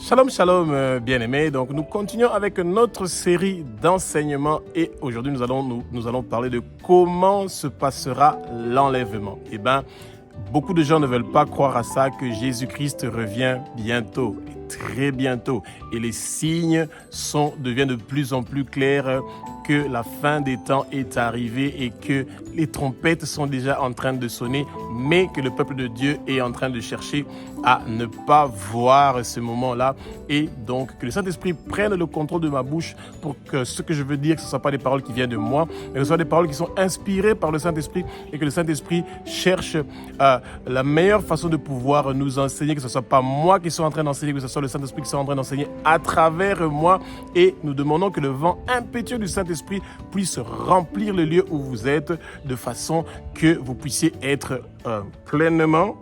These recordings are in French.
Shalom, shalom, bien-aimés. Donc, nous continuons avec notre série d'enseignements et aujourd'hui, nous allons parler de comment se passera l'enlèvement. Eh bien, beaucoup de gens ne veulent pas croire à ça, que Jésus-Christ revient bientôt, et très bientôt. Et les signes deviennent de plus en plus clairs que la fin des temps est arrivée et que les trompettes sont déjà en train de sonner, mais que le peuple de Dieu est en train de chercher à ne pas voir ce moment-là. Et donc, que le Saint-Esprit prenne le contrôle de ma bouche pour que ce que je veux dire, que ce ne soit pas des paroles qui viennent de moi, mais que ce soit des paroles qui sont inspirées par le Saint-Esprit et que le Saint-Esprit cherche la meilleure façon de pouvoir nous enseigner, que ce ne soit pas moi qui sois en train d'enseigner, que ce soit le Saint-Esprit qui soit en train d'enseigner à travers moi. Et nous demandons que le vent impétueux du Saint-Esprit puisse remplir le lieu où vous êtes de façon que vous puissiez être pleinement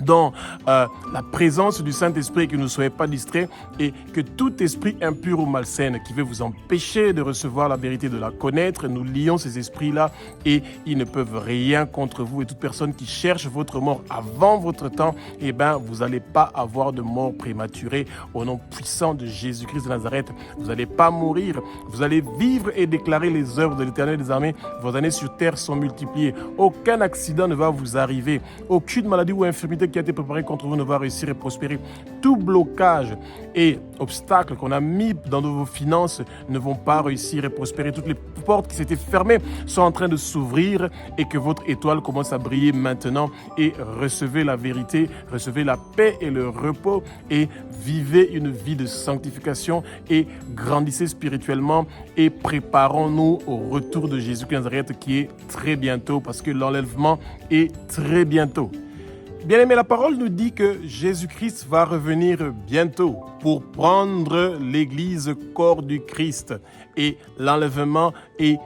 dans la présence du Saint-Esprit et que vous ne soyez pas distraits et que tout esprit impur ou malsain qui veut vous empêcher de recevoir la vérité, de la connaître, nous lions ces esprits-là et ils ne peuvent rien contre vous. Et toute personne qui cherche votre mort avant votre temps, eh bien, vous n'allez pas avoir de mort prématurée au nom puissant de Jésus-Christ de Nazareth. Vous n'allez pas mourir, vous allez vivre et déclarer les œuvres de l'Éternel des armées. Vos années sur terre sont multipliées. Aucun accident ne va vous arriver. Aucune maladie ou infirmité qui a été préparé contre vous ne va réussir et prospérer. Tout blocage et obstacle qu'on a mis dans vos finances ne vont pas réussir et prospérer. Toutes les portes qui s'étaient fermées sont en train de s'ouvrir et que votre étoile commence à briller maintenant. Et recevez la vérité, recevez la paix et le repos et vivez une vie de sanctification et grandissez spirituellement et préparons-nous au retour de Jésus-Christ de Nazareth qui est très bientôt parce que l'enlèvement est très bientôt. Bien-aimé, la parole nous dit que Jésus-Christ va revenir bientôt pour prendre l'Église corps du Christ. Et l'enlèvement est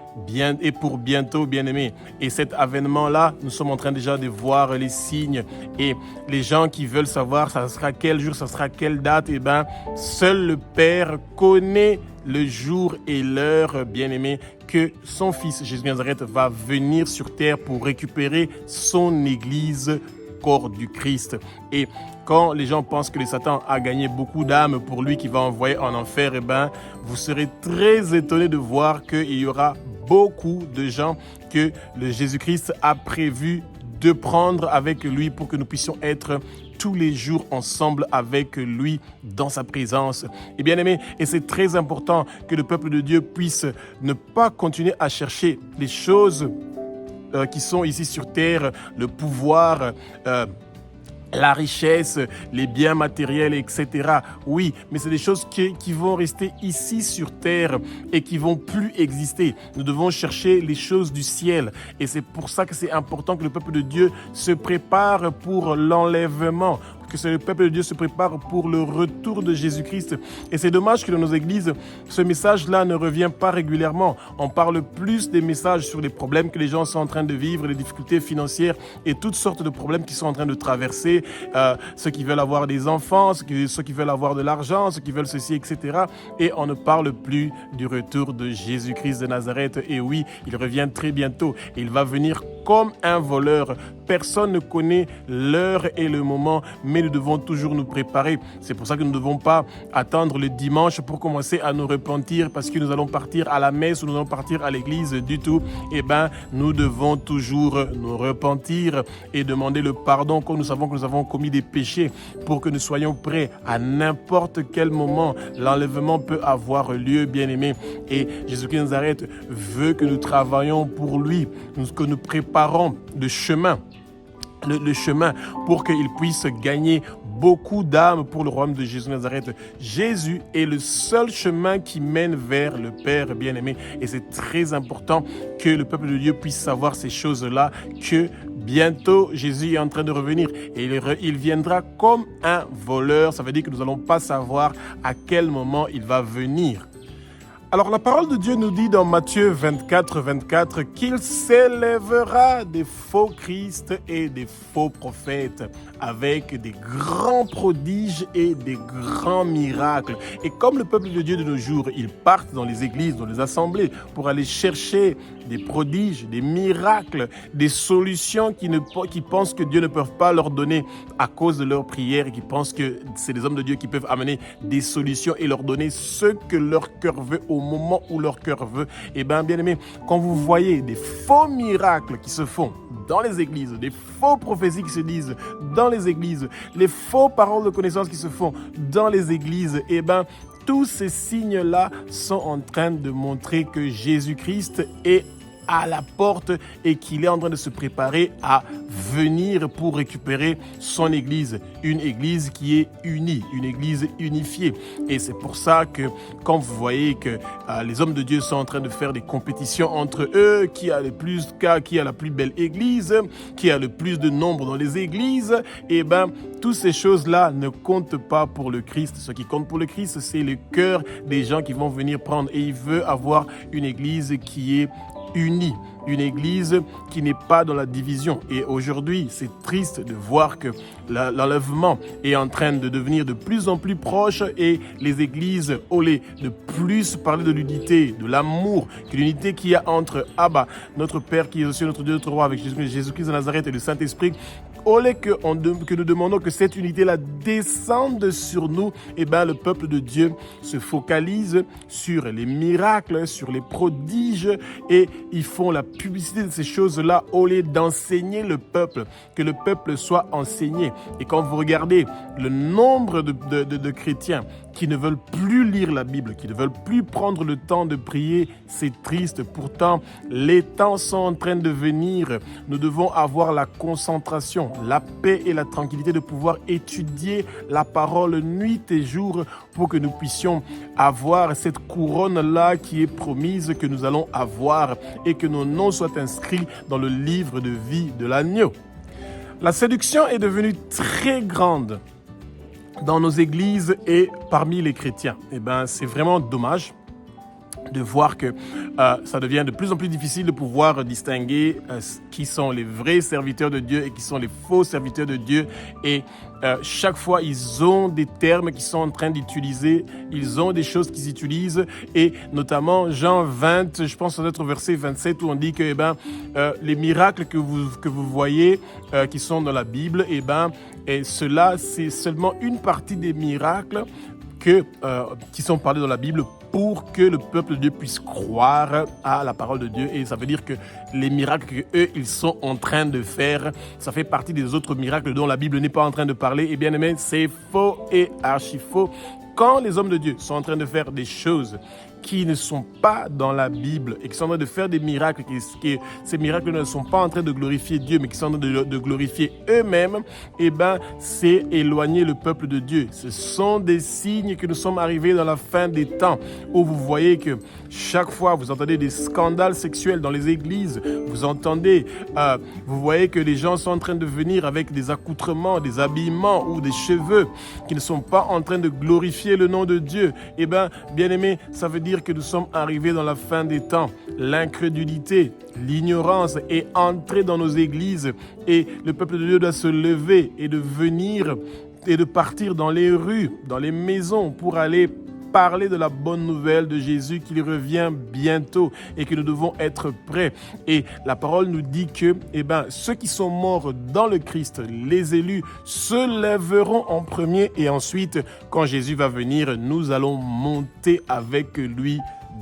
pour bientôt, bien-aimé. Et cet avènement-là, nous sommes en train déjà de voir les signes. Et les gens qui veulent savoir ça sera quel jour, ça sera quelle date, eh bien, seul le Père connaît le jour et l'heure, bien-aimé, que son Fils Jésus de Nazareth va venir sur terre pour récupérer son Église corps du Christ. Et quand les gens pensent que le Satan a gagné beaucoup d'âmes pour lui qui va envoyer en enfer, eh ben, vous serez très étonnés de voir qu'il y aura beaucoup de gens que le Jésus-Christ a prévu de prendre avec lui pour que nous puissions être tous les jours ensemble avec lui dans sa présence. Et bien aimé, et c'est très important que le peuple de Dieu puisse ne pas continuer à chercher les choses qui sont ici sur terre, le pouvoir, la richesse, les biens matériels, etc. Oui, mais c'est des choses qui vont rester ici sur terre et qui vont plus exister. Nous devons chercher les choses du ciel. Et c'est pour ça que c'est important que le peuple de Dieu se prépare pour l'enlèvement, que le peuple de Dieu se prépare pour le retour de Jésus-Christ. Et c'est dommage que dans nos églises, ce message-là ne revient pas régulièrement. On parle plus des messages sur les problèmes que les gens sont en train de vivre, les difficultés financières et toutes sortes de problèmes qu'ils sont en train de traverser. Ceux qui veulent avoir des enfants, ceux qui veulent avoir de l'argent, ceux qui veulent ceci, etc. Et on ne parle plus du retour de Jésus-Christ de Nazareth. Et oui, il revient très bientôt. Et il va venir comme un voleur. Personne ne connaît l'heure et le moment, mais nous devons toujours nous préparer. C'est pour ça que nous ne devons pas attendre le dimanche pour commencer à nous repentir parce que nous allons partir à la messe ou nous allons partir à l'église du tout. Eh bien, nous devons toujours nous repentir et demander le pardon quand nous savons que nous avons commis des péchés pour que nous soyons prêts à n'importe quel moment. L'enlèvement peut avoir lieu, bien-aimé. Et Jésus-Christ de Nazareth veut que nous travaillions pour lui, que nous préparons le chemin. Le chemin pour qu'il puisse gagner beaucoup d'âmes pour le royaume de Jésus de Nazareth. Jésus est le seul chemin qui mène vers le Père bien-aimé. Et c'est très important que le peuple de Dieu puisse savoir ces choses-là, que bientôt Jésus est en train de revenir. Et il viendra comme un voleur. Ça veut dire que nous n'allons pas savoir à quel moment il va venir. Alors la parole de Dieu nous dit dans Matthieu 24, 24 qu'il s'élèvera des faux Christ et des faux prophètes avec des grands prodiges et des grands miracles. Et comme le peuple de Dieu de nos jours, ils partent dans les églises, dans les assemblées pour aller chercher des prodiges, des miracles, des solutions qui pensent que Dieu ne peut pas leur donner à cause de leurs prières et qui pensent que c'est les hommes de Dieu qui peuvent amener des solutions et leur donner ce que leur cœur veut au moment où leur cœur veut. Eh bien, bien aimé, quand vous voyez des faux miracles qui se font dans les églises, des faux prophéties qui se disent dans les églises, les faux paroles de connaissance qui se font dans les églises, eh bien, tous ces signes-là sont en train de montrer que Jésus-Christ est à la porte et qu'il est en train de se préparer à venir pour récupérer son église, une église qui est unie, une église unifiée. Et c'est pour ça que quand vous voyez que les hommes de Dieu sont en train de faire des compétitions entre eux, qui a la plus belle église, qui a le plus de nombre dans les églises, et ben toutes ces choses-là ne comptent pas pour le Christ. Ce qui compte pour le Christ, c'est le cœur des gens qui vont venir prendre. Et il veut avoir une église qui est unie, une église qui n'est pas dans la division. Et aujourd'hui, c'est triste de voir que l'enlèvement est en train de devenir de plus en plus proche et les églises, au lieu de plus parler de l'unité, de l'amour, que l'unité qu'il y a entre Abba, notre Père qui est aussi notre Dieu, notre Roi, avec Jésus-Christ de Nazareth et le Saint-Esprit, au lieu que nous demandons que cette unité-là descende sur nous, eh bien, le peuple de Dieu se focalise sur les miracles, sur les prodiges, et ils font la publicité de ces choses-là au lieu d'enseigner le peuple, que le peuple soit enseigné. Et quand vous regardez le nombre de chrétiens qui ne veulent plus lire la Bible, qui ne veulent plus prendre le temps de prier, c'est triste. Pourtant, les temps sont en train de venir. Nous devons avoir la concentration, la paix et la tranquillité de pouvoir étudier la parole nuit et jour pour que nous puissions avoir cette couronne-là qui est promise que nous allons avoir et que nos noms soient inscrits dans le livre de vie de l'agneau. La séduction est devenue très grande dans nos églises et parmi les chrétiens. Eh ben, c'est vraiment dommage de voir que ça devient de plus en plus difficile de pouvoir distinguer qui sont les vrais serviteurs de Dieu et qui sont les faux serviteurs de Dieu. Et chaque fois, ils ont des termes qu'ils sont en train d'utiliser, ils ont des choses qu'ils utilisent. Et notamment, Jean 20, je pense peut-être au verset 27, où on dit que les miracles que vous voyez qui sont dans la Bible, et cela, c'est seulement une partie des miracles qui sont parlés dans la Bible pour que le peuple de Dieu puisse croire à la parole de Dieu. Et ça veut dire que les miracles qu'eux, ils sont en train de faire, ça fait partie des autres miracles dont la Bible n'est pas en train de parler. Et bien aimé, c'est faux et archi faux. Quand les hommes de Dieu sont en train de faire des choses qui ne sont pas dans la Bible et qui sont en train de faire des miracles, ces miracles ne sont pas en train de glorifier Dieu, mais qui sont en train de glorifier eux-mêmes, c'est éloigner le peuple de Dieu. Ce sont des signes que nous sommes arrivés dans la fin des temps, où vous voyez que chaque fois vous entendez des scandales sexuels dans les églises, vous voyez que les gens sont en train de venir avec des accoutrements, des habillements ou des cheveux qui ne sont pas en train de glorifier le nom de Dieu. Bien aimé, ça veut dire que nous sommes arrivés dans la fin des temps. L'incrédulité, l'ignorance est entrée dans nos églises et le peuple de Dieu doit se lever et de venir et de partir dans les rues, dans les maisons pour aller parler de la bonne nouvelle de Jésus, qu'il revient bientôt et que nous devons être prêts. Et la parole nous dit que ceux qui sont morts dans le Christ, les élus, se lèveront en premier et ensuite, quand Jésus va venir, nous allons monter avec lui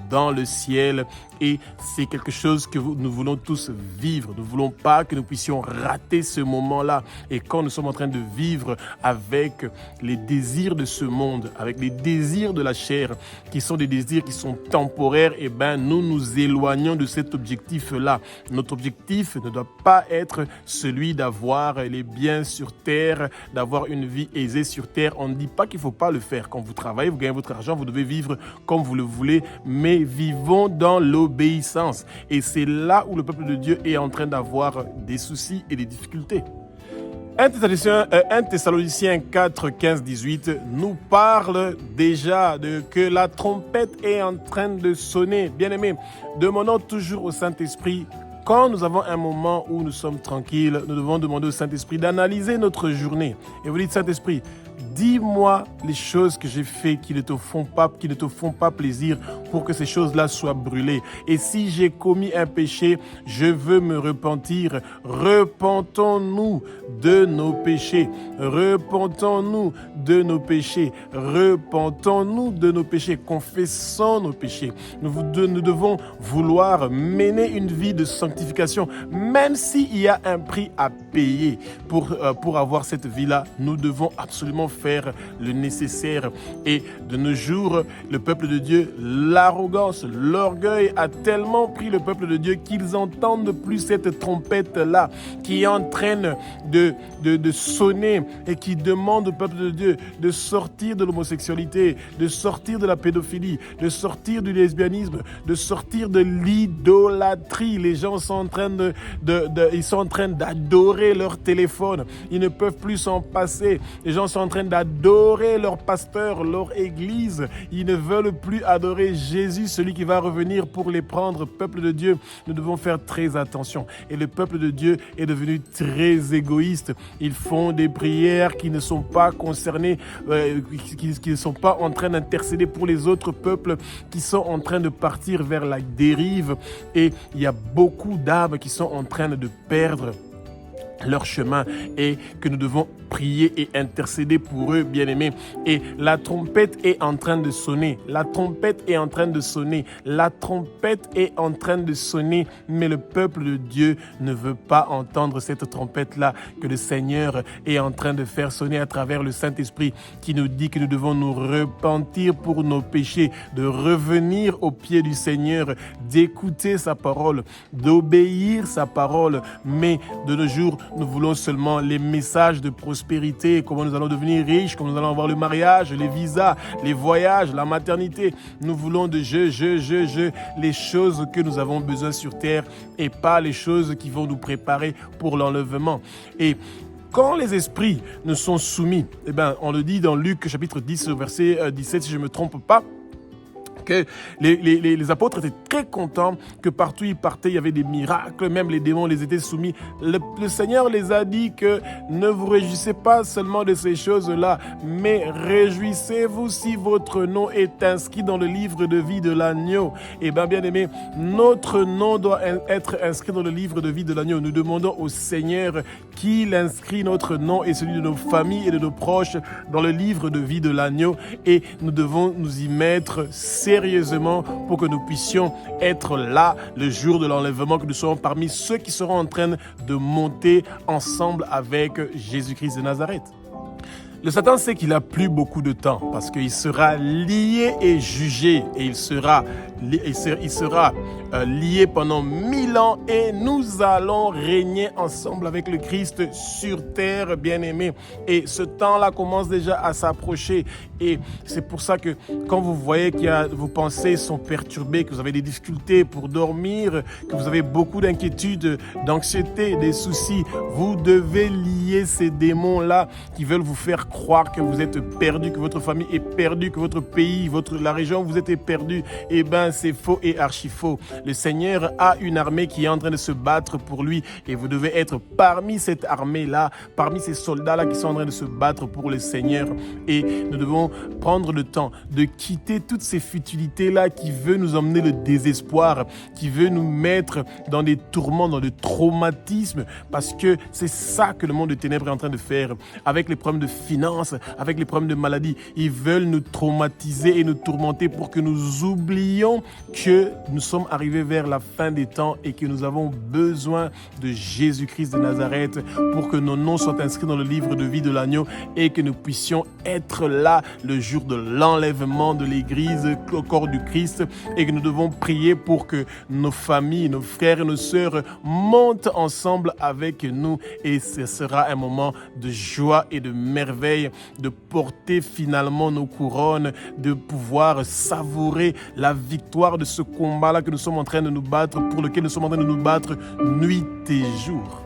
dans le ciel. Et c'est quelque chose que nous voulons tous vivre. Nous ne voulons pas que nous puissions rater ce moment-là. Et quand nous sommes en train de vivre avec les désirs de ce monde, avec les désirs de la chair, qui sont des désirs qui sont temporaires, nous nous éloignons de cet objectif-là. Notre objectif ne doit pas être celui d'avoir les biens sur terre, d'avoir une vie aisée sur terre. On ne dit pas qu'il ne faut pas le faire. Quand vous travaillez, vous gagnez votre argent, vous devez vivre comme vous le voulez, mais vivons dans l'obéissance. Et c'est là où le peuple de Dieu est en train d'avoir des soucis et des difficultés. 1 Thessaloniciens 4, 15, 18 nous parle déjà de que la trompette est en train de sonner. Bien-aimés, demandons toujours au Saint-Esprit. Quand nous avons un moment où nous sommes tranquilles, nous devons demander au Saint-Esprit d'analyser notre journée. Et vous dites, Saint-Esprit, dis-moi les choses que j'ai faites qui ne te font pas plaisir pour que ces choses-là soient brûlées. Et si j'ai commis un péché, je veux me repentir. Repentons-nous de nos péchés. Repentons-nous de nos péchés. Repentons-nous de nos péchés. Confessons nos péchés. Nous devons vouloir mener une vie de sanctification, même s'il y a un prix à payer pour avoir cette vie-là. Nous devons absolument faire le nécessaire. Et de nos jours, le peuple de Dieu, l'arrogance, l'orgueil a tellement pris le peuple de Dieu qu'ils n'entendent plus cette trompette-là qui est en train de sonner et qui demande au peuple de Dieu de sortir de l'homosexualité, de sortir de la pédophilie, de sortir du lesbianisme, de sortir de l'idolâtrie. Les gens sont en train ils sont en train d'adorer leur téléphone. Ils ne peuvent plus s'en passer. Les gens sont en train d'adorer leur pasteur, leur église. Ils ne veulent plus adorer Jésus, celui qui va revenir pour les prendre. Peuple de Dieu, nous devons faire très attention. Et le peuple de Dieu est devenu très égoïste. Ils font des prières qui ne sont pas concernées, qui ne sont pas en train d'intercéder pour les autres peuples qui sont en train de partir vers la dérive. Et il y a beaucoup d'âmes qui sont en train de perdre leur chemin et que nous devons prier et intercéder pour eux, bien-aimés. Et la trompette est en train de sonner. La trompette est en train de sonner. La trompette est en train de sonner. Mais le peuple de Dieu ne veut pas entendre cette trompette-là que le Seigneur est en train de faire sonner à travers le Saint-Esprit qui nous dit que nous devons nous repentir pour nos péchés, de revenir au pied du Seigneur, d'écouter sa parole, d'obéir sa parole. Mais de nos jours, nous voulons seulement les messages de prospérité, comment nous allons devenir riches, comment nous allons avoir le mariage, les visas, les voyages, la maternité. Nous voulons de les choses que nous avons besoin sur terre et pas les choses qui vont nous préparer pour l'enlèvement. Et quand les esprits ne sont soumis, on le dit dans Luc chapitre 10, verset 17, si je ne me trompe pas, que les apôtres étaient très contents que partout ils partaient, il y avait des miracles, même les démons les étaient soumis. Le Seigneur les a dit que ne vous réjouissez pas seulement de ces choses-là, mais réjouissez-vous si votre nom est inscrit dans le livre de vie de l'agneau. Et bien aimé, notre nom doit être inscrit dans le livre de vie de l'agneau. Nous demandons au Seigneur qu'il inscrit notre nom et celui de nos familles et de nos proches dans le livre de vie de l'agneau, et nous devons nous y mettre sérieusement pour que nous puissions être là le jour de l'enlèvement, que nous soyons parmi ceux qui seront en train de monter ensemble avec Jésus-Christ de Nazareth. Le Satan sait qu'il n'a plus beaucoup de temps parce qu'il sera lié et jugé, et il sera lié pendant 1000 ans, et nous allons régner ensemble avec le Christ sur terre, bien-aimés. Et ce temps-là commence déjà à s'approcher, et c'est pour ça que quand vous voyez que vos pensées sont perturbées, que vous avez des difficultés pour dormir, que vous avez beaucoup d'inquiétudes, d'anxiété, des soucis, vous devez lier ces démons-là qui veulent vous faire croire que vous êtes perdu, que votre famille est perdue, que votre pays, la région où vous êtes perdu. Eh bien, c'est faux et archi faux. Le Seigneur a une armée qui est en train de se battre pour lui, et vous devez être parmi cette armée-là, parmi ces soldats-là qui sont en train de se battre pour le Seigneur. Et nous devons prendre le temps de quitter toutes ces futilités-là qui veulent nous emmener le désespoir, qui veulent nous mettre dans des tourments, dans des traumatismes, parce que c'est ça que le monde de ténèbres est en train de faire avec les problèmes de finances, avec les problèmes de maladie. Ils veulent nous traumatiser et nous tourmenter pour que nous oublions que nous sommes arrivés vers la fin des temps et que nous avons besoin de Jésus-Christ de Nazareth pour que nos noms soient inscrits dans le livre de vie de l'agneau et que nous puissions être là le jour de l'enlèvement de l'Église au corps du Christ, et que nous devons prier pour que nos familles, nos frères et nos sœurs montent ensemble avec nous, et ce sera un moment de joie et de merveille, de porter finalement nos couronnes, de pouvoir savourer la victoire de ce combat-là que nous sommes en train de nous battre, pour lequel nous sommes en train de nous battre nuit et jour.